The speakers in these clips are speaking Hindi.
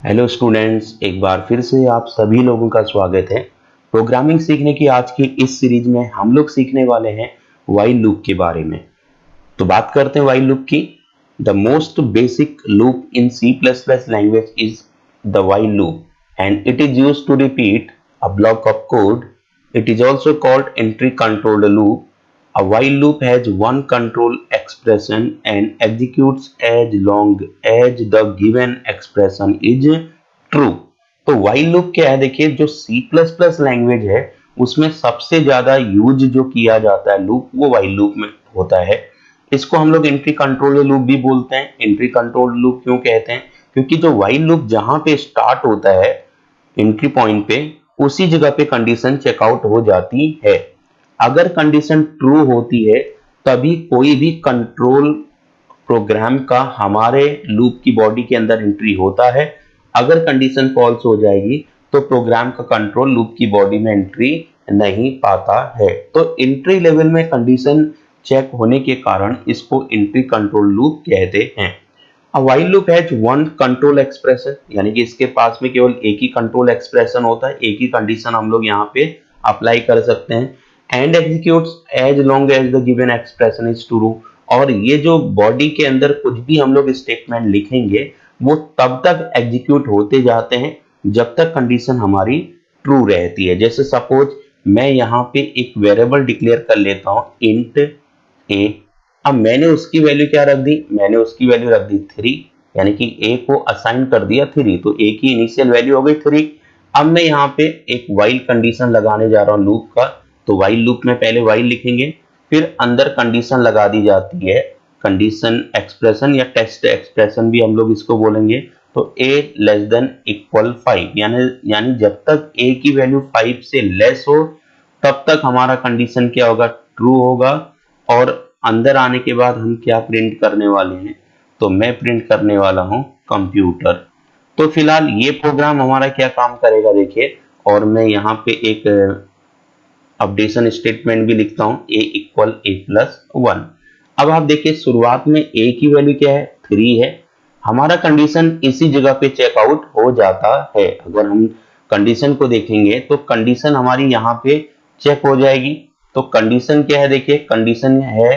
हेलो स्टूडेंट्स, एक बार फिर से आप सभी लोगों का स्वागत है। प्रोग्रामिंग सीखने की आज की इस सीरीज में हम लोग सीखने वाले हैं व्हाइल लूप के बारे में। तो बात करते हैं व्हाइल लूप की। The most basic loop in C++ language is the while loop and it is used to repeat a block of code. It is also called entry controlled loop. A while loop has one control expression and executes as long as the given expression is true. तो while loop क्या है, देखिए जो C++ लैंग्वेज है उसमें सबसे ज्यादा यूज जो किया जाता है लूप वो while loop में होता है। इसको हम लोग एंट्री कंट्रोल लूप भी बोलते हैं। एंट्री कंट्रोल लूप क्यों कहते हैं? क्योंकि जो while लूप जहां पे स्टार्ट होता है एंट्री पॉइंट पे, उसी जगह पे कंडीशन चेकआउट हो जाती है। अगर कंडीशन ट्रू होती है तभी कोई भी कंट्रोल प्रोग्राम का हमारे लूप की बॉडी के अंदर एंट्री होता है। अगर कंडीशन फॉल्स हो जाएगी तो प्रोग्राम का कंट्रोल लूप की बॉडी में एंट्री नहीं पाता है। तो एंट्री लेवल में कंडीशन चेक होने के कारण इसको एंट्री कंट्रोल लूप कहते हैं। While loop has one control expression, यानी कि इसके पास में केवल एक ही कंट्रोल एक्सप्रेशन होता है, एक ही कंडीशन हम लोग यहाँ पे अप्लाई कर सकते हैं। And executes as long as the given expression is true. और ये जो बॉडी के अंदर कुछ भी हम लोग स्टेटमेंट लिखेंगे वो तब तक एग्जीक्यूट होते जाते हैं जब तक कंडीशन हमारी ट्रू रहती है। जैसे सपोज मैं यहाँ पे एक वेरिएबल डिक्लेयर कर लेता हूँ इंट ए। अब मैंने उसकी वैल्यू क्या रख दी? मैंने उसकी वैल्यू रख दी 3, यानी कि ए को असाइन कर दिया 3, तो ए की इनिशियल वैल्यू हो गई 3। अब मैं यहाँ पे एक व्हाइल कंडीशन लगाने जा रहा हूँ लूप का। तो व्हाइल लूप में पहले व्हाइल लिखेंगे, फिर अंदर कंडीशन लगा दी जाती है, कंडीशन एक्सप्रेशन या टेस्ट एक्सप्रेशन भी हम लोग इसको बोलेंगे। तो a लेस देन इक्वल 5, यानी जब तक a की वैल्यू 5 से लेस हो तब तक हमारा कंडीशन क्या होगा? ट्रू होगा। और अंदर आने के बाद हम क्या प्रिंट करने वाले हैं? तो मैं प्रिंट करने वाला हूं कंप्यूटर। तो फिलहाल ये प्रोग्राम हमारा क्या काम करेगा देखिए, और मैं यहाँ पे एक अपडेशन स्टेटमेंट भी लिखता हूं, a इक्वल a प्लस 1। अब आप देखिए शुरुआत में a की वैल्यू क्या है? 3 है। हमारा कंडीशन इसी जगह पे चेकआउट हो जाता है। अगर हम कंडीशन को देखेंगे तो कंडीशन हमारी यहाँ पे चेक हो जाएगी। तो कंडीशन क्या है? देखिए कंडीशन है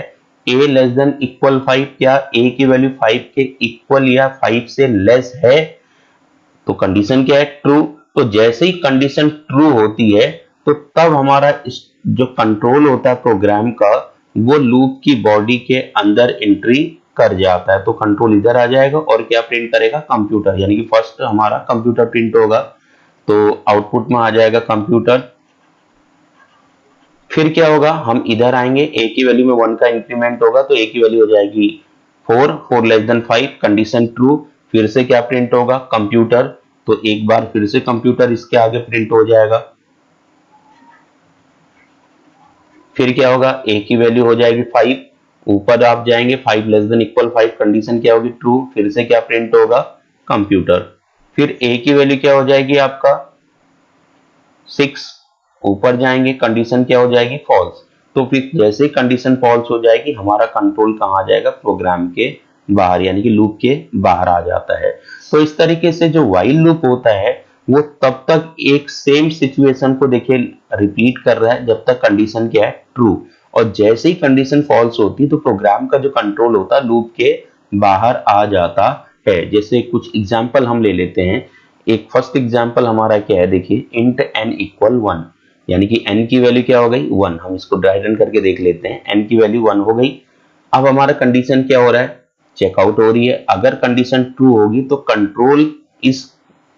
a लेस देन इक्वल 5। क्या a की वैल्यू 5 के इक्वल या 5 से लेस है? तो कंडीशन क्या है? ट्रू। तो जैसे ही कंडीशन ट्रू होती है तो तब हमारा जो कंट्रोल होता है प्रोग्राम का वो लूप की बॉडी के अंदर एंट्री कर जाता है। तो कंट्रोल इधर आ जाएगा और क्या प्रिंट करेगा? कंप्यूटर, यानी कि फर्स्ट हमारा कंप्यूटर प्रिंट होगा। तो आउटपुट में आ जाएगा कंप्यूटर। फिर क्या होगा? हम इधर आएंगे, a की वैल्यू में 1 का इंक्रीमेंट होगा तो a की वैल्यू हो जाएगी 4, 4 लेस देन 5, कंडीशन ट्रू। फिर से क्या प्रिंट होगा? कंप्यूटर। तो एक बार फिर से कंप्यूटर इसके आगे प्रिंट हो जाएगा। फिर क्या होगा? a की वैल्यू हो जाएगी 5, ऊपर आप जाएंगे 5 लेस देन इक्वल 5, कंडीशन क्या होगी? ट्रू। फिर से क्या प्रिंट होगा? कंप्यूटर। फिर a की वैल्यू क्या हो जाएगी आपका? 6, ऊपर जाएंगे कंडीशन क्या हो जाएगी? फॉल्स। तो फिर जैसे कंडीशन फॉल्स हो जाएगी हमारा कंट्रोल कहां आ जाएगा? प्रोग्राम के बाहर, यानी कि लूप के बाहर आ जाता है। तो इस तरीके से जो व्हाइल लूप होता है वो तब तक एक सेम सिचुएशन को देखिए रिपीट कर रहा है जब तक कंडीशन क्या है? ट्रू। और जैसे ही कंडीशन फॉल्स होती तो प्रोग्राम का जो कंट्रोल होता है लूप के बाहर आ जाता है। जैसे कुछ एग्जांपल हम ले लेते हैं। एक फर्स्ट एग्जांपल हमारा क्या है? देखिए इंट n इक्वल 1, यानी कि n की वैल्यू क्या हो गई? 1। हम इसको ड्राई रन करके देख लेते हैं। n की वैल्यू 1 हो गई। अब हमारा कंडीशन क्या हो रहा है? चेकआउट हो रही है। अगर कंडीशन ट्रू होगी तो कंट्रोल इस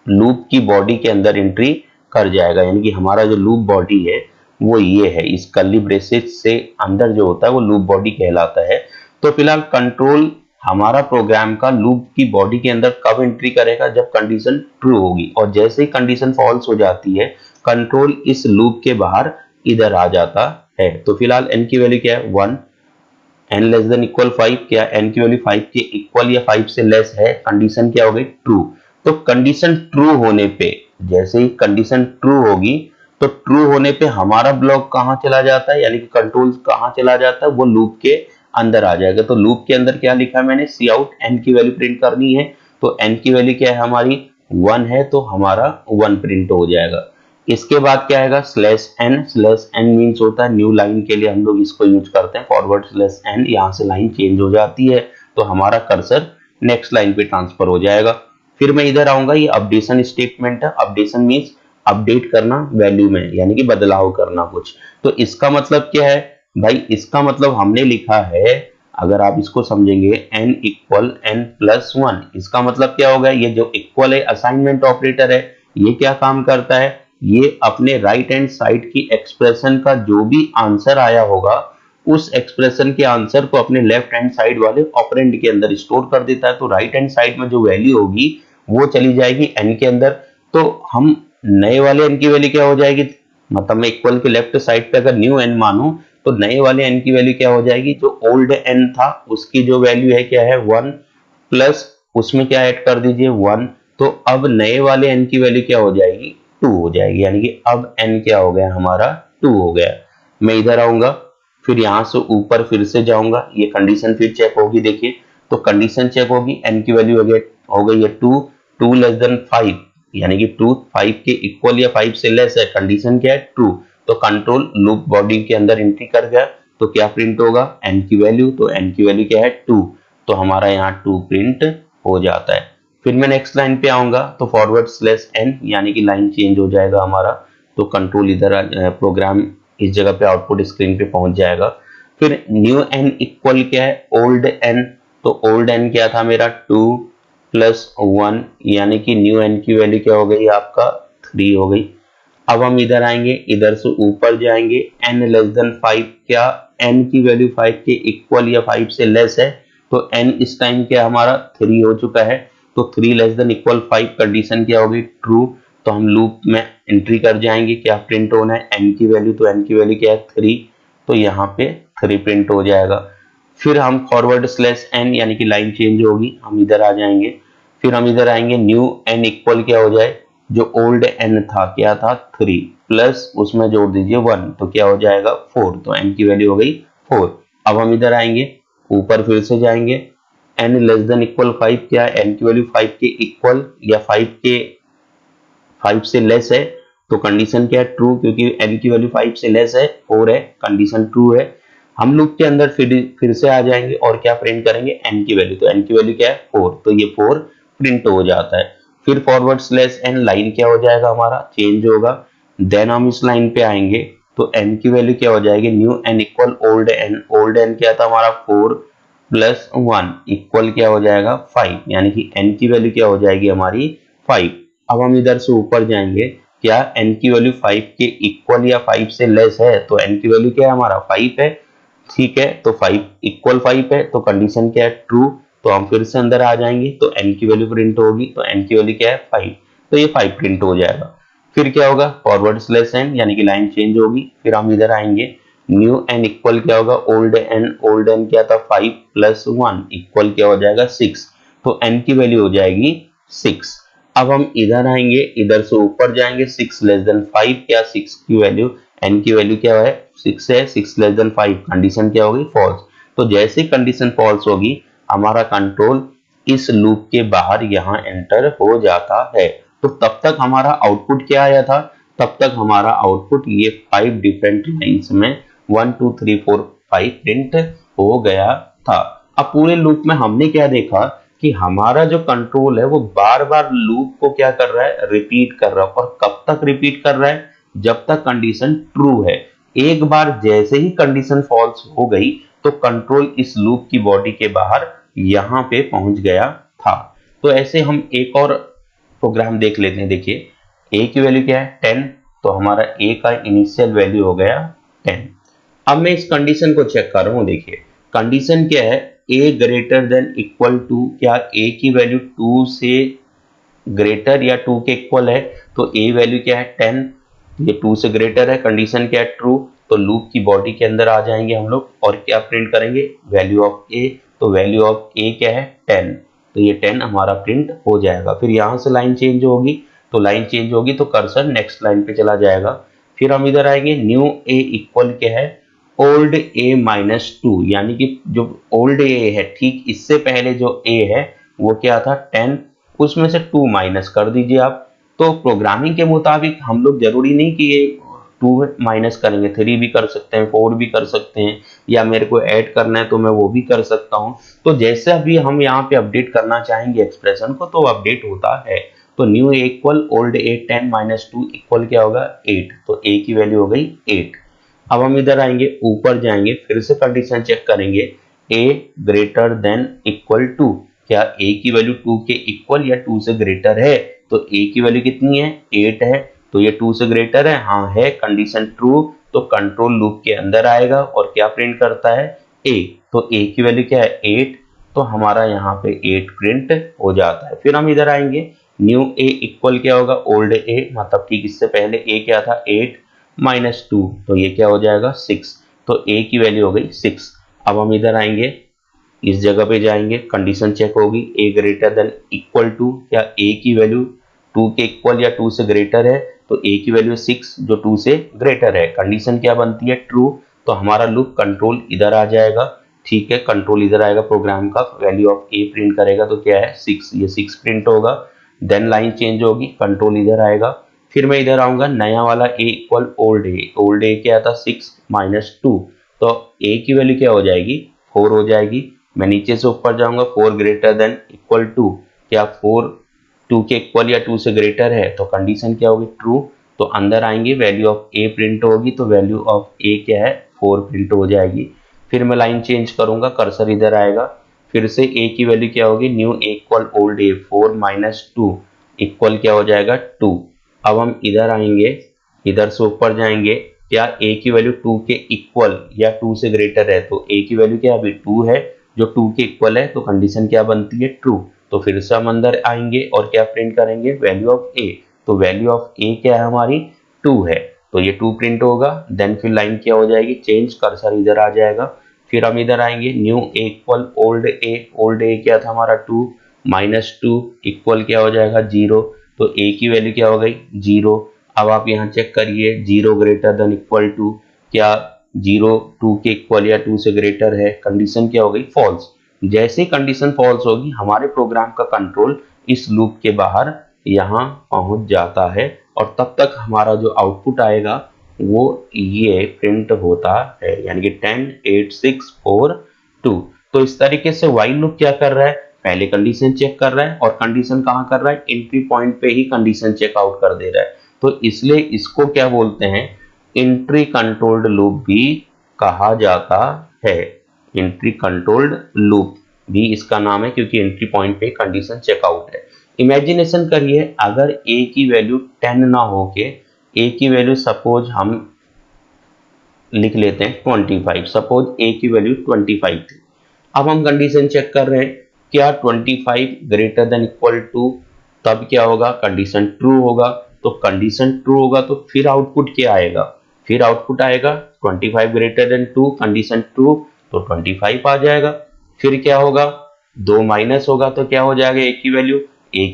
लूप की बॉडी के अंदर एंट्री कर जाएगा, यानी कि हमारा जो लूप बॉडी है वो ये है। इस कर्ली ब्रेसेस से अंदर जो होता है वो लूप बॉडी कहलाता है। तो फिलहाल कंट्रोल हमारा प्रोग्राम का लूप की बॉडी के अंदर कब एंट्री करेगा? जब कंडीशन ट्रू होगी। और जैसे ही कंडीशन फॉल्स हो जाती है कंट्रोल इस लूप के बाहर इधर आ जाता है। तो फिलहाल n की वैल्यू क्या है? 1। n लेस देन इक्वल 5, क्या n की वैल्यू 5 के इक्वल या 5 से लेस है? कंडीशन क्या हो गई? ट्रू। तो कंडीशन ट्रू होने पे, जैसे ही कंडीशन ट्रू होगी तो ट्रू होने पे हमारा ब्लॉक कहां चला जाता है, यानी कि कंट्रोल कहां चला जाता है? वो लूप के अंदर आ जाएगा। तो लूप के अंदर क्या लिखा है मैंने? सी आउट n की वैल्यू प्रिंट करनी है। तो n की वैल्यू क्या है हमारी? 1 है तो हमारा 1 प्रिंट हो जाएगा। इसके बाद क्या आएगा, स्लैश एन मीन्स होता है न्यू लाइन के लिए हम लोग इसको यूज करते हैं, फॉरवर्ड स्लैश एन, यहाँ से लाइन चेंज हो जाती है तो हमारा कर्सर नेक्स्ट लाइन पे ट्रांसफर हो जाएगा। फिर मैं इधर आऊंगा, ये अपडेशन स्टेटमेंट है। अपडेशन मीन्स अपडेट करना वैल्यू में, यानी कि बदलाव करना कुछ। तो इसका मतलब क्या है भाई, इसका मतलब हमने लिखा है, अगर आप इसको समझेंगे n इक्वल n प्लस 1, इसका मतलब क्या होगा, ये जो इक्वल है असाइनमेंट ऑपरेटर है, ये क्या काम करता है, ये अपने राइट हैंड साइड की एक्सप्रेशन का जो भी आंसर आया होगा उस एक्सप्रेशन के आंसर को अपने लेफ्ट हैंड साइड वाले ऑपरेंड के अंदर स्टोर कर देता है। तो राइट हैंड साइड में जो वैल्यू होगी वो चली जाएगी n के अंदर। तो हम नए वाले n की वैल्यू क्या हो जाएगी, मतलब मैं इक्वल के लेफ्ट साइड पे अगर न्यू n मानूं तो नए वाले n की वैल्यू क्या हो जाएगी, जो ओल्ड n था उसकी जो वैल्यू है क्या है 1, प्लस उसमें क्या ऐड कर दीजिए 1। तो अब नए वाले n की वैल्यू क्या हो जाएगी, 2 हो जाएगी, यानी कि अब n क्या हो गया हमारा 2 हो गया। मैं इधर आऊंगा, फिर यहां से ऊपर फिर से जाऊंगा, ये कंडीशन फिर चेक होगी। देखिए तो कंडीशन चेक होगी, n की वैल्यू हो गई है 2, 2 लेस देन 5, यानी कि 2 5 के इक्वल या 5 से लेस है, कंडीशन क्या है ट्रू। तो कंट्रोल लूप बॉडी के अंदर एंट्री कर गया, तो क्या प्रिंट होगा, n की वैल्यू, तो n की वैल्यू क्या है 2, तो हमारा यहाँ 2 प्रिंट हो जाता है। फिर मैं नेक्स्ट लाइन पे आऊंगा तो फॉरवर्ड स्लैश n, यानी कि लाइन चेंज हो जाएगा हमारा। तो कंट्रोल इधर प्रोग्राम इस जगह पे आउटपुट स्क्रीन पे पहुंच जाएगा। फिर न्यू n इक्वल क्या है ओल्ड n, तो ओल्ड n क्या था मेरा 2 प्लस 1, यानी कि न्यू n की वैल्यू क्या हो गई आपका 3 हो गई। अब हम इधर आएंगे, इधर से ऊपर जाएंगे, n लेस देन 5, क्या n की वैल्यू 5 के इक्वल या 5 से लेस है, तो n इस टाइम क्या हमारा 3 हो चुका है। तो 3 लेस देन इक्वल 5 कंडीशन क्या होगी ट्रू। तो हम लूप में एंट्री कर जाएंगे, क्या प्रिंट होना है n की वैल्यू, तो n की वैल्यू क्या है 3, तो यहाँ पे 3 प्रिंट हो जाएगा। फिर हम फॉरवर्ड स्लैश n, यानी कि लाइन चेंज होगी, हम इधर आ जाएंगे, फिर हम इधर आएंगे न्यू n इक्वल क्या हो जाए, जो ओल्ड n था क्या था 3, प्लस उसमें जोड़ दीजिए 1, तो क्या हो जाएगा 4, तो n की वैल्यू हो गई 4। अब हम इधर आएंगे, ऊपर फिर से जाएंगे, n लेस देन इक्वल 5, क्या है n की वैल्यू 5 के इक्वल या 5 से लेस है, तो कंडीशन क्या है ट्रू, क्योंकि n की वैल्यू 5 से लेस है 4 है, कंडीशन ट्रू है। हम लूप के अंदर फिर से आ जाएंगे और क्या प्रिंट करेंगे n की वैल्यू, तो n की वैल्यू क्या है 4, तो ये 4 प्रिंट हो जाता है। फिर फॉरवर्ड स्लैश n, लाइन क्या हो जाएगा हमारा चेंज होगा, देन हम इस लाइन पे आएंगे तो n की वैल्यू क्या हो जाएगी, new n equal old n, old n क्या था हमारा 4 प्लस 1 इक्वल क्या हो जाएगा 5, यानी कि n की वैल्यू क्या हो जाएगी हमारी 5। अब हम इधर से ऊपर जाएंगे, क्या n की वैल्यू 5 के इक्वल या 5 से लेस है, तो n की वैल्यू क्या है हमारा 5 है, ठीक है, तो 5 इक्वल 5 है, तो कंडीशन क्या है ट्रू। तो हम फिर से अंदर आ जाएंगे तो n की वैल्यू प्रिंट होगी, तो n की वैल्यू क्या है 5, तो ये 5 प्रिंट हो जाएगा। फिर क्या होगा फॉरवर्ड स्लैश n, यानी कि लाइन चेंज होगी, फिर हम इधर आएंगे, न्यू n इक्वल क्या होगा ओल्ड n, ओल्ड n क्या था 5 प्लस 1 इक्वल क्या हो जाएगा 6, तो n की वैल्यू हो जाएगी 6। अब हम इधर आएंगे, इधर से ऊपर जाएंगे, 6 लेस देन 5, क्या 6 की वैल्यू, n की वैल्यू क्या है 6 है, 6 लेस देन 5, कंडीशन क्या होगी फॉल्स। तो जैसे कंडीशन फॉल्स होगी हमारा कंट्रोल इस लूप के बाहर यहाँ एंटर हो जाता है। तो तब तक हमारा आउटपुट क्या आया था, तब तक हमारा आउटपुट ये 5 डिफरेंट लाइंस में 1 2 3 4 5 प्रिंट हो गया था। अब पूरे लूप में हमने क्या देखा कि हमारा जो कंट्रोल है वो बार बार लूप को क्या कर रहा है, रिपीट कर रहा है। और कब तक रिपीट कर रहा है, जब तक कंडीशन ट्रू है। एक बार जैसे ही कंडीशन फॉल्स हो गई तो कंट्रोल इस लूप की बॉडी के बाहर यहां पे पहुंच गया था। तो ऐसे हम एक और प्रोग्राम देख लेते हैं। देखिए a की वैल्यू क्या है 10, तो हमारा a का इनिशियल वैल्यू हो गया 10। अब मैं इस कंडीशन को चेक कर रहा हूं, देखिए कंडीशन क्या है, a greater than equal to, क्या a की वैल्यू 2 से ग्रेटर या 2 के इक्वल है, तो a वैल्यू क्या है 10, ये 2 से ग्रेटर है, कंडीशन क्या है ट्रू। तो लूप की बॉडी के अंदर आ जाएंगे हम लोग और क्या प्रिंट करेंगे, वैल्यू ऑफ a, तो वैल्यू ऑफ a क्या है 10, तो ये 10 हमारा प्रिंट हो जाएगा। फिर यहां से लाइन चेंज होगी, तो लाइन चेंज होगी तो कर्सर नेक्स्ट लाइन पे चला जाएगा। फिर हम इधर आएंगे, न्यू a इक्वल क्या है ओल्ड a माइनस 2, यानी कि जो ओल्ड a है ठीक इससे पहले जो a है वो क्या था 10, उसमें से 2 माइनस कर दीजिए आप। तो प्रोग्रामिंग के मुताबिक हम लोग जरूरी नहीं कि ये 2 माइनस करेंगे, 3 भी कर सकते हैं, 4 भी कर सकते हैं, या मेरे को ऐड करना है तो मैं वो भी कर सकता हूँ। तो जैसे अभी हम यहाँ पे अपडेट करना चाहेंगे एक्सप्रेशन को तो अपडेट होता है। तो न्यू ए इक्वल ओल्ड ए 10 माइनस 2 इक्वल क्या होगा 8, तो ए की वैल्यू हो गई 8। अब हम इधर आएंगे, ऊपर जाएंगे, फिर से कंडीशन चेक करेंगे, a greater than equal to, क्या a की वैल्यू 2 के इक्वल या 2 से ग्रेटर है? तो a की वैल्यू कितनी है 8 है, तो ये 2 से ग्रेटर है, हाँ है, कंडीशन ट्रू, तो कंट्रोल लूप के अंदर आएगा और क्या प्रिंट करता है a। तो a की वैल्यू क्या है 8, तो हमारा यहाँ पे 8 प्रिंट हो जाता है। फिर हम इधर आएंगे, न्यू a इक्वल क्या होगा ओल्ड a, मतलब ठीक इससे पहले a क्या था 8 माइनस 2, तो ये क्या हो जाएगा 6, तो a की वैल्यू हो गई 6। अब हम इधर आएंगे, इस जगह पे जाएंगे, कंडीशन चेक होगी a greater than equal to, क्या a की वैल्यू 2 के इक्वल या 2 से ग्रेटर है? तो a की वैल्यू 6 जो 2 से ग्रेटर है, कंडीशन क्या बनती है ट्रू, तो हमारा लूप कंट्रोल इधर आ जाएगा। ठीक है, कंट्रोल इधर आएगा, प्रोग्राम का वैल्यू ऑफ a प्रिंट करेगा, तो क्या है 6, ये 6 प्रिंट होगा। देन लाइन चेंज होगी, कंट्रोल इधर आएगा, फिर मैं इधर आऊंगा, नया वाला a equal old A, old A क्या था 6 माइनस 2, तो a की वैल्यू क्या हो जाएगी 4 हो जाएगी। मैं नीचे से ऊपर जाऊंगा, 4 ग्रेटर देन इक्वल टू, क्या 4 2 के इक्वल या 2 से ग्रेटर है, तो कंडीशन क्या होगी ट्रू, तो अंदर आएंगे, वैल्यू ऑफ a प्रिंट होगी, तो वैल्यू ऑफ a क्या है 4 प्रिंट हो जाएगी। फिर मैं लाइन चेंज करूंगा, कर्सर इधर आएगा, फिर से a की वैल्यू क्या होगी new a equal old a 4 minus 2 equal क्या हो जाएगा 2। अब हम इधर आएंगे, इधर से ऊपर जाएंगे, क्या a की वैल्यू 2 के इक्वल या 2 से ग्रेटर है, तो a की वैल्यू क्या अभी 2 है, जो 2 के इक्वल है, तो कंडीशन क्या बनती है ट्रू। तो फिर से हम अंदर आएंगे और क्या प्रिंट करेंगे वैल्यू ऑफ a, तो वैल्यू ऑफ a क्या है हमारी 2 है, तो ये 2 प्रिंट होगा। देन फिर लाइन क्या हो जाएगी चेंज, कर्सर इधर आ जाएगा, फिर हम इधर आएंगे, new a equal old a, old a क्या था हमारा 2 माइनस 2 इक्वल क्या हो जाएगा 0, तो a की वैल्यू क्या हो गई 0। अब आप यहाँ चेक करिए, 0 ग्रेटर देन इक्वल टू, क्या 0 2 के इक्वल या 2 से ग्रेटर है, कंडीशन क्या हो गई फॉल्स। जैसे कंडीशन फॉल्स होगी हमारे प्रोग्राम का कंट्रोल इस लूप के बाहर यहाँ पहुंच जाता है, और तब तक हमारा जो आउटपुट आएगा वो ये प्रिंट होता है, यानी कि 10 8 6 4 2। तो इस तरीके से व्हाइल लूप क्या कर रहा है, पहले कंडीशन चेक कर रहा है, और कंडीशन कहाँ कर रहा है एंट्री पॉइंट पे ही कंडीशन चेक आउट कर दे रहा है। तो इसलिए इसको क्या बोलते हैं एंट्री कंट्रोल्ड लूप भी कहा जाता है। एंट्री कंट्रोल्ड लूप भी इसका नाम है, क्योंकि एंट्री पॉइंट पे कंडीशन चेकआउट है। इमेजिनेशन करिए, अगर a की वैल्यू 10 ना होके a की वैल्यू सपोज हम लिख लेते हैं 25, सपोज a की वैल्यू 25 थी। अब हम कंडीशन चेक कर रहे हैं, क्या 25 ग्रेटर देन इक्वल टू, तब क्या होगा कंडीशन ट्रू होगा। तो कंडीशन ट्रू होगा तो फिर आउटपुट क्या आएगा, फिर आउटपुट आएगा 25 ग्रेटर देन 2, कंडीशन ट्रू, तो 25 आ जाएगा। फिर क्या होगा 2 माइनस होगा, तो क्या हो जाएगा a की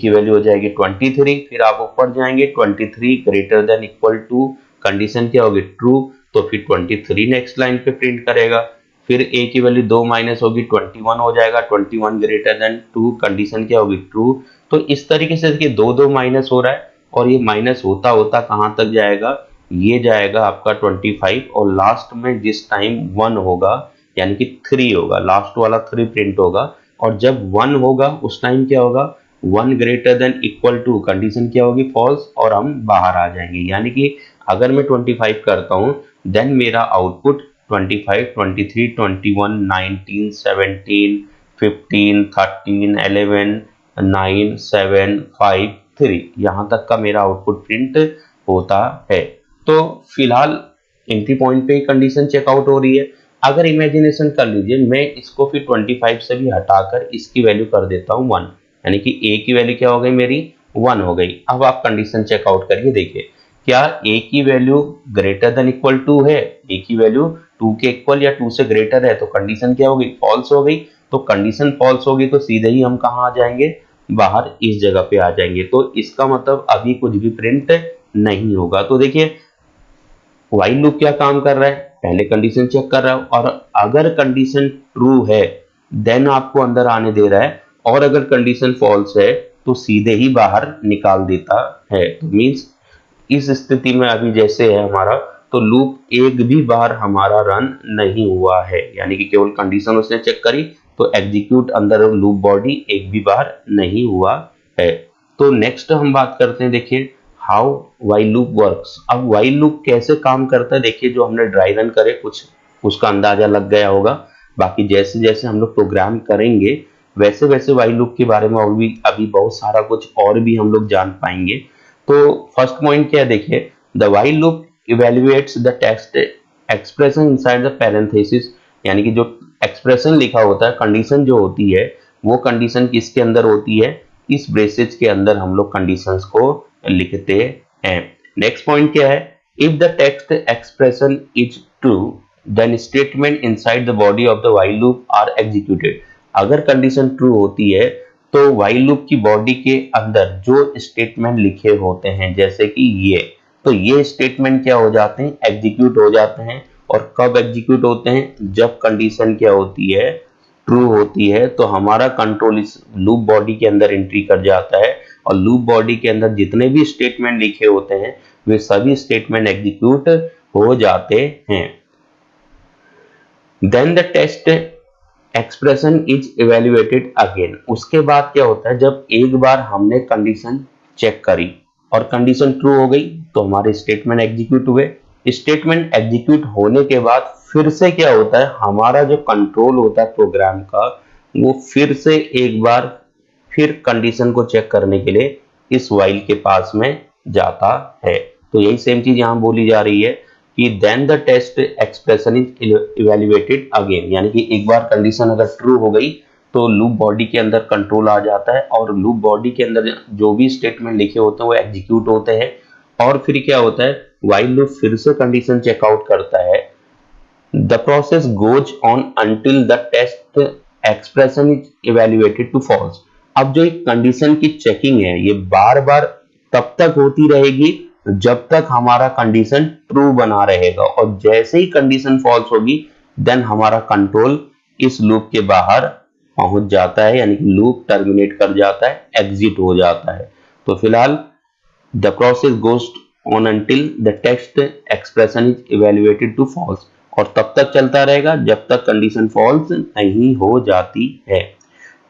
वैल्यू हो जाएगी 23, फिर आप ऊपर जाएंगे 23 greater than equal to, condition क्या होगी ट्रू, तो फिर 23 नेक्स्ट लाइन पे प्रिंट करेगा। फिर a की वैल्यू 2 माइनस होगी 21 हो जाएगा, 21 ग्रेटर देन 2, कंडीशन क्या होगी ट्रू। तो इस तरीके से देखिए 2 माइनस हो रहा है, और ये माइनस होता होता कहां तक जाएगा, ये जाएगा आपका 25, और लास्ट में जिस टाइम 1 होगा यानी कि 3 होगा, लास्ट वाला 3 प्रिंट होगा, और जब 1 होगा उस टाइम क्या होगा 1 greater than equal to, condition क्या होगी फॉल्स, और हम बाहर आ जाएंगे। यानी कि अगर मैं 25 करता हूं देन मेरा आउटपुट 25 23 21 19 17 15 13 11 9 7 5 3, यहां तक का मेरा आउटपुट प्रिंट होता है। तो फिलहाल एंट्री पॉइंट पे कंडीशन चेकआउट हो रही है। अगर इमेजिनेशन कर लीजिए, मैं इसको फिर 25 से भी हटाकर इसकी वैल्यू कर देता हूं 1, यानी कि a की वैल्यू क्या हो गई मेरी 1 हो गई। अब आप कंडीशन चेकआउट करिए, देखिए क्या a की value greater than equal to है, a की वैल्यू 2 के इक्वल या 2 से ग्रेटर है, तो कंडीशन क्या होगी फॉल्स हो गई। तो कंडीशन फॉल्स होगी तो सीधे ही हम कहां आ जाएंगे, बाहर इस जगह पे आ जाएंगे। तो इसका मतलब अभी कुछ भी प्रिंट नहीं होगा। तो देखिए व्हाइल लूप क्या काम कर रहा है, पहले कंडीशन चेक कर रहा है, और अगर कंडीशन ट्रू है देन आपको अंदर आने दे रहा है, और अगर कंडीशन फॉल्स है तो सीधे ही बाहर निकाल देता है। तो मीन्स इस स्थिति में अभी जैसे है हमारा, तो लूप एक भी बार हमारा रन नहीं हुआ है, यानी कि केवल कंडीशन उसने चेक करी, तो एग्जीक्यूट अंदर लूप बॉडी एक भी बार नहीं हुआ है। तो नेक्स्ट हम बात करते हैं, देखिए हाउ व्हाइल लूप वर्क्स। अब व्हाइल लूप कैसे काम करता है, देखिए जो हमने ड्राई रन करे कुछ उसका अंदाजा लग गया होगा। बाकी जैसे जैसे हम लोग प्रोग्राम करेंगे वैसे वैसे व्हाइल लूप के बारे में और भी अभी बहुत सारा कुछ और भी हम लोग जान पाएंगे। तो फर्स्ट पॉइंट क्या है, देखिए the while loop evaluates the text expression inside the parenthesis, यानी कि जो एक्सप्रेशन लिखा होता है, कंडीशन जो होती है, वो कंडीशन किसके अंदर होती है, इस ब्रेसेज के अंदर हम लोग कंडीशंस को लिखते हैं। नेक्स्ट पॉइंट क्या है, if the text expression is true then statement inside the body of the while loop are executed. अगर कंडीशन ट्रू होती है तो व्हाइल लूप की बॉडी के अंदर जो स्टेटमेंट लिखे होते हैं, जैसे कि ये, तो ये स्टेटमेंट क्या हो जाते हैं, एग्जीक्यूट हो जाते हैं। और कब एग्जीक्यूट होते हैं, जब कंडीशन क्या होती है, ट्रू होती है। तो हमारा कंट्रोल इस लूप बॉडी के अंदर एंट्री कर जाता है और लूप बॉडी के अंदर जितने भी स्टेटमेंट लिखे होते हैं वे सभी स्टेटमेंट एग्जीक्यूट हो जाते हैं। Then the test expression is evaluated again. उसके बाद क्या होता है, जब एक बार हमने कंडीशन चेक करी और कंडीशन ट्रू हो गई तो हमारे स्टेटमेंट एग्जीक्यूट हुए। स्टेटमेंट एग्जीक्यूट होने के बाद फिर से क्या होता है, हमारा जो कंट्रोल होता है प्रोग्राम का, वो फिर से एक बार फिर कंडीशन को चेक करने के लिए इस व्हाइल के पास में जाता है। तो यही सेम चीज यहां बोली जा रही है कि then the test expression is evaluated again, यानी कि एक बार कंडीशन अगर ट्रू हो गई तो लूप बॉडी के अंदर कंट्रोल आ जाता है और लूप बॉडी के अंदर जो भी स्टेटमेंट लिखे होते हैं वो एग्जीक्यूट होते हैं। और फिर क्या होता है, व्हाइल लूप फिर से कंडीशन चेकआउट करता है। The process goes on until the test expression is evaluated to false. अब जो एक कंडीशन की चेकिंग है ये बार बार तब तक होती रहेगी जब तक हमारा कंडीशन ट्रू बना रहेगा, और जैसे ही कंडीशन फॉल्स होगी देन हमारा कंट्रोल इस लूप के बाहर पहुंच जाता है, यानी कि लूप टर्मिनेट कर जाता है, एग्जिट हो जाता है। तो फिलहाल the process goes on until the text expression is evaluated to false, और तब तक चलता रहेगा जब तक कंडीशन फॉल्स नहीं हो जाती है।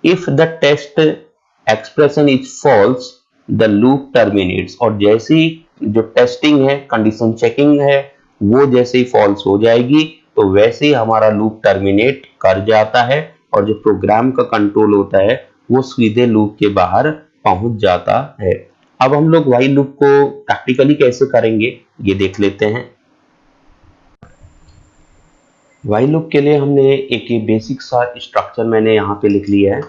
If the test expression is false the loop terminates, और जैसे ही जो टेस्टिंग है, कंडीशन चेकिंग है, वो जैसे ही फॉल्स हो जाएगी तो वैसे ही हमारा लूप टर्मिनेट कर जाता है और जो प्रोग्राम का कंट्रोल होता है वो सीधे लूप के बाहर पहुंच जाता है। अब हम लोग व्हाइल लूप को प्रैक्टिकली कैसे करेंगे ये देख लेते हैं। व्हाइल लूप के लिए हमने एक बेसिक सा स्ट्रक्चर मैंने यहाँ पे लिख लिया है।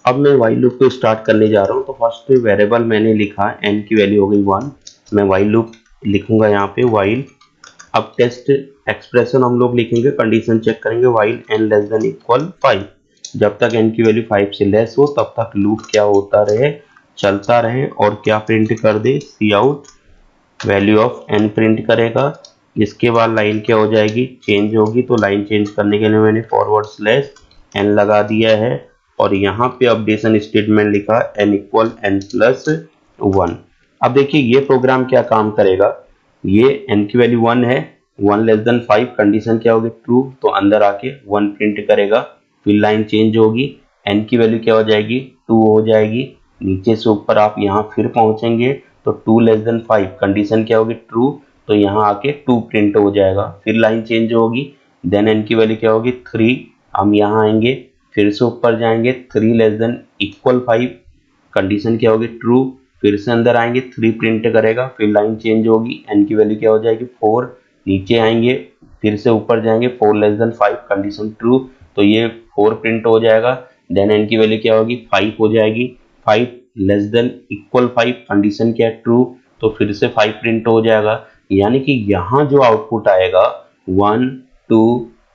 अब मैं व्हाइल लूप को स्टार्ट करने जा रहा हूँ। तो फर्स्ट वेरिएबल मैंने लिखा, n की वैल्यू हो गई 1। मैं व्हाइल लूप लिखूंगा यहाँ पे व्हाइल। अब टेस्ट एक्सप्रेशन हम लोग लिखेंगे, कंडीशन चेक करेंगे, while n less than equal 5। जब तक n की वैल्यू 5 से लेस हो तब तक लूप क्या होता रहे, चलता रहे। और क्या प्रिंट कर दे, C out value of n print करेगा। इसके बाद लाइन क्या हो जाएगी, चेंज होगी। तो लाइन चेंज करने के लिए मैंने फॉरवर्ड स्लैश n लगा दिया है और यहाँ पे अपडेशन स्टेटमेंट लिखा n इक्वल n प्लस 1। अब देखिए ये प्रोग्राम क्या काम करेगा, ये n की वैल्यू 1 है, 1 लेस देन 5, कंडीशन क्या होगी ट्रू, तो अंदर आके 1 प्रिंट करेगा। फिर लाइन चेंज होगी, n की वैल्यू क्या हो जाएगी, 2 हो जाएगी। नीचे से ऊपर आप यहाँ फिर पहुंचेंगे तो 2 लेस देन 5, कंडीशन क्या होगी ट्रू, तो यहाँ आके 2 प्रिंट हो जाएगा। फिर लाइन चेंज होगी, देन n की वैल्यू क्या होगी 3, हम यहाँ आएंगे, फिर से ऊपर जाएंगे, 3 लेस देन इक्वल 5, कंडीशन क्या होगी ट्रू, फिर से अंदर आएंगे, 3 प्रिंट करेगा। फिर लाइन चेंज होगी, n की वैल्यू क्या हो जाएगी 4, नीचे आएंगे, फिर से ऊपर जाएंगे, 4 लेस देन 5, कंडीशन ट्रू, तो ये 4 प्रिंट हो जाएगा। देन n की वैल्यू क्या होगी 5 हो जाएगी, 5 लेस देन इक्वल 5, कंडीशन क्या है ट्रू, तो फिर से 5 प्रिंट हो जाएगा। यानी कि यहाँ जो आउटपुट आएगा 1 2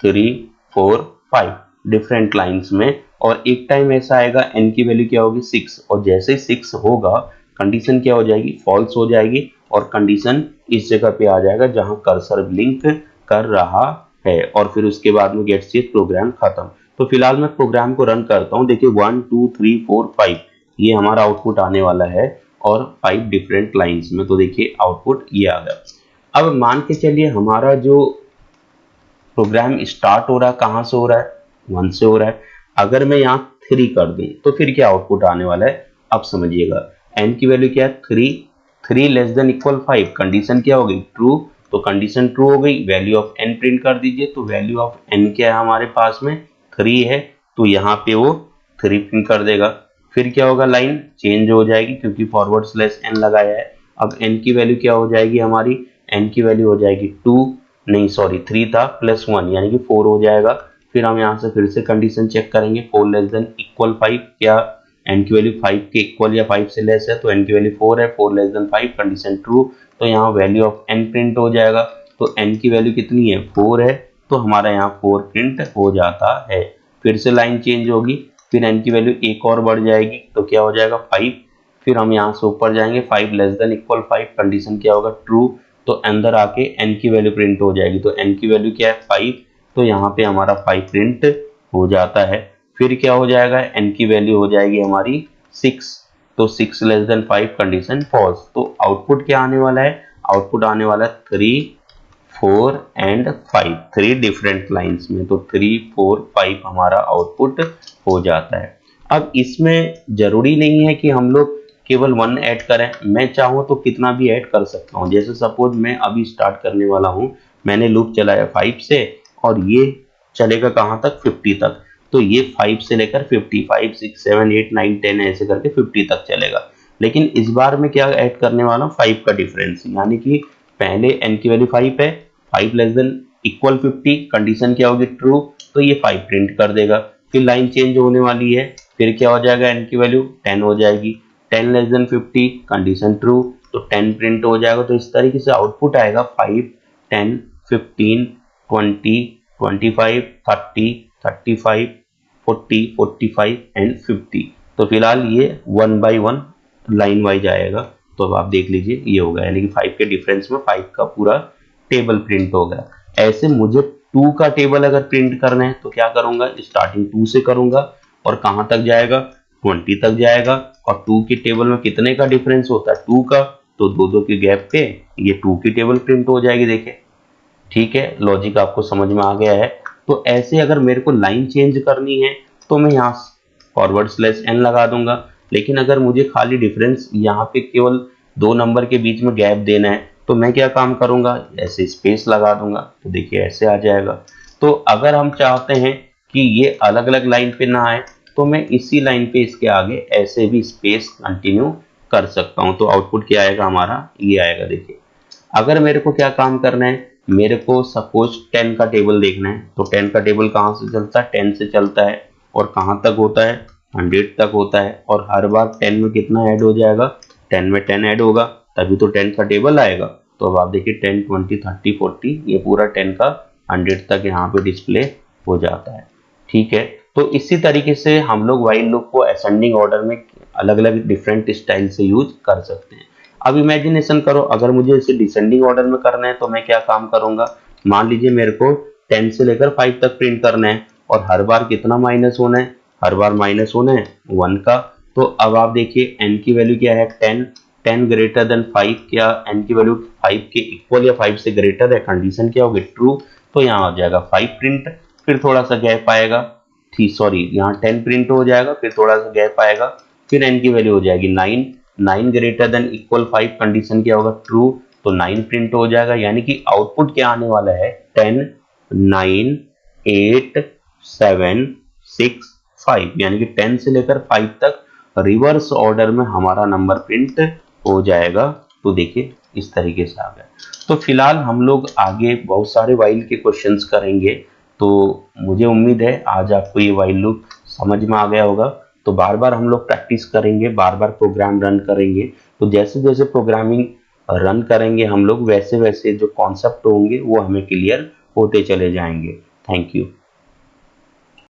3 4 5 डिफरेंट लाइंस में, और एक टाइम ऐसा आएगा n की वैल्यू क्या होगी 6, और जैसे ही 6 होगा कंडीशन क्या हो जाएगी फॉल्स हो जाएगी और कंडीशन इस जगह पे आ जाएगा जहां कर्सर ब्लिंक कर रहा है, और फिर उसके बाद में गेट सेट प्रोग्राम खत्म। तो फिलहाल मैं प्रोग्राम को रन करता हूं। देखिए 1 2 3 4 5 ये हमारा आउटपुट आने वाला है और 5 डिफरेंट लाइंस में। तो देखिए आउटपुट ये आ गया। अब मान के चलिए हमारा जो प्रोग्राम स्टार्ट हो रहा है कहाँ से हो रहा है, 1 से हो रहा है। अगर मैं यहाँ 3 कर दूं तो फिर क्या आउटपुट आने वाला है, अब समझिएगा। n की वैल्यू क्या है 3, 3 लेस देन इक्वल 5, कंडीशन क्या हो गई ट्रू, तो कंडीशन ट्रू हो गई, वैल्यू ऑफ n प्रिंट कर दीजिए। तो वैल्यू ऑफ n क्या है हमारे पास में 3 है, तो यहाँ पे वो 3 प्रिंट कर देगा। फिर क्या होगा, लाइन चेंज हो जाएगी क्योंकि फॉरवर्ड स्लैश n लगाया है। अब n की वैल्यू क्या हो जाएगी हमारी, n की वैल्यू हो जाएगी 2, नहीं सॉरी 3 था प्लस 1 यानी कि 4 हो जाएगा। फिर हम यहाँ से फिर से कंडीशन चेक करेंगे, 4 लेस देन इक्वल 5, क्या n की वैल्यू 5 के इक्वल या 5 से लेस है, तो n की वैल्यू 4 है, 4 लेस देन 5, कंडीशन ट्रू, तो यहाँ वैल्यू ऑफ n प्रिंट हो जाएगा। तो n की वैल्यू कितनी है 4 है, तो हमारा यहाँ 4 प्रिंट हो जाता है। फिर से लाइन चेंज होगी, फिर n की वैल्यू एक और बढ़ जाएगी, तो क्या हो जाएगा 5, फिर हम यहाँ से ऊपर जाएंगे 5 लेस देन इक्वल 5, कंडीशन क्या होगा ट्रू, तो अंदर आके n की वैल्यू प्रिंट हो जाएगी। तो n की वैल्यू क्या है 5, तो यहाँ पे हमारा 5 प्रिंट हो जाता है। फिर क्या हो जाएगा, n की वैल्यू हो जाएगी हमारी 6, तो 6 लेस देन 5, कंडीशन फॉल्स। तो आउटपुट क्या आने वाला है, आउटपुट आने वाला है 3, 4 एंड 5, 3 डिफरेंट लाइंस में। तो 3, 4, 5 हमारा आउटपुट हो जाता है। अब इसमें जरूरी नहीं है कि हम लोग केवल 1 ऐड करें, मैं चाहूँ तो कितना भी ऐड कर सकता हूँ। जैसे सपोज मैं अभी स्टार्ट करने वाला हूँ, मैंने लूप चलाया 5 से और ये चलेगा कहाँ तक 50 तक, तो ये 5 से लेकर 50, 5, 6, 7, 8, 9, 10 ऐसे करके 50 तक चलेगा। लेकिन इस बार मैं क्या ऐड करने वाला हूँ 5 का डिफरेंस, यानी कि पहले n की वैल्यू 5 है, 5 लेस देन इक्वल 50, कंडीशन क्या होगी ट्रू, तो ये 5 प्रिंट कर देगा। फिर लाइन चेंज होने वाली है, फिर क्या हो जाएगा n की वैल्यू 10 हो जाएगी, 10 लेस देन 50, कंडीशन ट्रू, तो 10 प्रिंट हो जाएगा। तो इस तरीके से आउटपुट आएगा 5, 10, 15, 20, 25, 30, 35, 40, 45 एंड 50। तो फिलहाल ये 1 बाई 1 लाइन वाइज आएगा। तो अब आप देख लीजिए ये होगा, यानी कि 5 के डिफरेंस में 5 का पूरा टेबल प्रिंट हो गया। ऐसे मुझे 2 का टेबल अगर प्रिंट करना है तो क्या करूंगा, स्टार्टिंग 2 से करूंगा और कहां तक जाएगा 20 तक जाएगा। और 2 की टेबल में कितने का डिफरेंस होता है 2 का, तो 2 के गैप पे ये 2 की टेबल प्रिंट हो जाएगी। देखिए ठीक है, लॉजिक आपको समझ में आ गया है। तो ऐसे अगर मेरे को लाइन चेंज करनी है तो मैं यहाँ फॉरवर्ड स्लैश n लगा दूंगा, लेकिन अगर मुझे खाली डिफरेंस यहाँ पे केवल 2 नंबर के बीच में गैप देना है तो मैं क्या काम करूंगा, ऐसे स्पेस लगा दूंगा। तो देखिए ऐसे आ जाएगा। तो अगर हम चाहते हैं कि ये अलग अलग लाइन पे ना आए तो मैं इसी लाइन पे इसके आगे ऐसे भी स्पेस कंटिन्यू कर सकता हूं। तो आउटपुट क्या आएगा हमारा, ये आएगा। देखिए अगर मेरे को क्या काम करना है, मेरे को सपोज 10 का टेबल देखना है, तो 10 का टेबल कहाँ से चलता है 10 से चलता है और कहाँ तक होता है 100 तक होता है। और हर बार 10 में कितना ऐड हो जाएगा, 10 में 10 ऐड होगा तभी तो 10 का टेबल आएगा। तो अब आप देखिए 10, 20, 30, 40 ये पूरा 10 का 100 तक यहाँ पे डिस्प्ले हो जाता है। ठीक है, तो इसी तरीके से हम लोग व्हाइल लूप को असेंडिंग ऑर्डर में अलग अलग डिफरेंट स्टाइल से यूज कर सकते हैं। अब इमेजिनेशन करो अगर मुझे इसे डिसेंडिंग ऑर्डर में करना है तो मैं क्या काम करूंगा, मान लीजिए मेरे को 10 से लेकर 5 तक प्रिंट करना है और हर बार कितना माइनस होना है, हर बार माइनस होना है 1 का। तो अब आप देखिए n की वैल्यू क्या है 10, 10 ग्रेटर देन 5, क्या n की वैल्यू 5 के इक्वल या 5 से ग्रेटर है, कंडीशन क्या होगी ट्रू, तो यहाँ आ जाएगा 5 प्रिंट। फिर थोड़ा सा गैप आएगा, थी सॉरी यहाँ 10 प्रिंट हो जाएगा, फिर थोड़ा सा गैप आएगा, फिर n की वैल्यू हो जाएगी 9, 9 ग्रेटर देन इक्वल 5, कंडीशन क्या होगा ट्रू, तो 9 प्रिंट हो जाएगा। यानी कि आउटपुट क्या आने वाला है 10, 9, 8, 7, 6, 5, यानी कि 10 से लेकर 5 तक रिवर्स ऑर्डर में हमारा नंबर प्रिंट हो जाएगा। तो देखिए इस तरीके से आ गया। तो फिलहाल हम लोग आगे बहुत सारे व्हाइल के क्वेश्चंस करेंगे। तो मुझे उम्मीद है आज आपको ये व्हाइल लूप समझ में आ गया होगा। तो बार बार हम लोग प्रैक्टिस करेंगे, बार बार प्रोग्राम रन करेंगे। तो जैसे जैसे प्रोग्रामिंग रन करेंगे हम लोग वैसे वैसे जो कॉन्सेप्ट होंगे वो हमें क्लियर होते चले जाएंगे। Thank you.